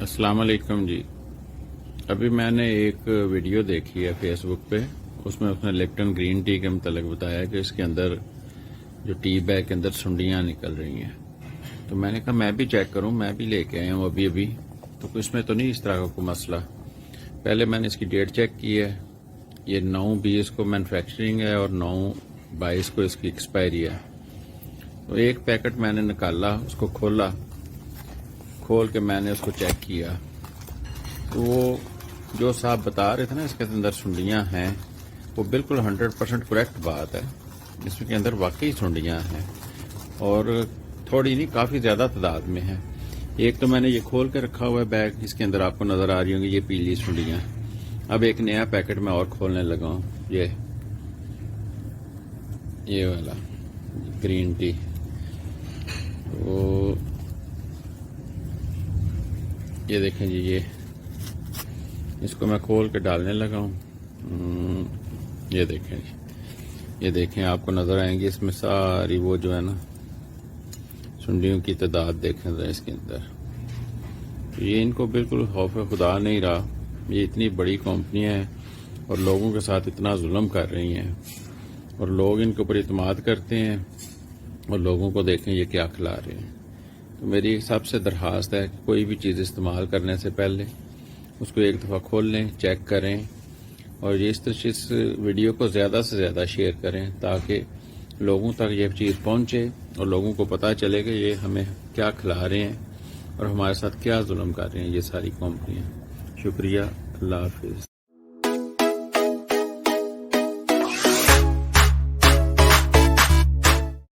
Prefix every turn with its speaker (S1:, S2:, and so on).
S1: السلام علیکم جی. ابھی میں نے ایک ویڈیو دیکھی ہے فیس بک پہ. اس نے لپٹن گرین ٹی کے متعلق بتایا کہ اس کے اندر جو ٹی بیگ کے اندر سنڈیاں نکل رہی ہیں. تو میں نے کہا میں بھی چیک کروں, میں بھی لے کے آیا ہوں ابھی. تو اس میں تو نہیں اس طرح کا کوئی مسئلہ. پہلے میں نے اس کی ڈیٹ چیک کی ہے. یہ 9/20 کو مینوفیکچرنگ ہے اور 9/22 کو اس کی ایکسپائری ہے. تو ایک پیکٹ میں نے نکالا, اس کو کھول کے میں نے اس کو چیک کیا. تو وہ جو صاحب بتا رہے تھے نا اس کے اندر سنڈیاں ہیں, وہ بالکل 100% کریکٹ بات ہے. اس کے اندر واقعی سنڈیاں ہیں اور تھوڑی نہیں, کافی زیادہ تعداد میں ہیں. ایک تو میں نے یہ کھول کے رکھا ہوا ہے بیگ, اس کے اندر آپ کو نظر آ رہی ہوں گی یہ پیلی سنڈیاں. اب ایک نیا پیکٹ میں اور کھولنے لگا ہوں, یہ والا گرین ٹی. تو یہ دیکھیں جی, اس کو میں کھول کے ڈالنے لگا ہوں. یہ دیکھیں جی, یہ دیکھیں آپ کو نظر آئیں گی اس میں ساری وہ جو ہے نا سنڈیوں کی تعداد دیکھیں ذرا اس کے اندر. یہ ان کو بالکل خوف خدا نہیں رہا. یہ اتنی بڑی کمپنیاں ہیں اور لوگوں کے ساتھ اتنا ظلم کر رہی ہیں اور لوگ ان کے اوپر اعتماد کرتے ہیں اور لوگوں کو دیکھیں یہ کیا کھلا رہے ہیں. تو میری سب سے درخواست ہے کہ کوئی بھی چیز استعمال کرنے سے پہلے اس کو ایک دفعہ کھول لیں, چیک کریں اور اس ویڈیو کو زیادہ سے زیادہ شیئر کریں تاکہ لوگوں تک یہ چیز پہنچے اور لوگوں کو پتہ چلے کہ یہ ہمیں کیا کھلا رہے ہیں اور ہمارے ساتھ کیا ظلم کر رہے ہیں یہ ساری کمپنیاں. شکریہ. اللہ حافظ.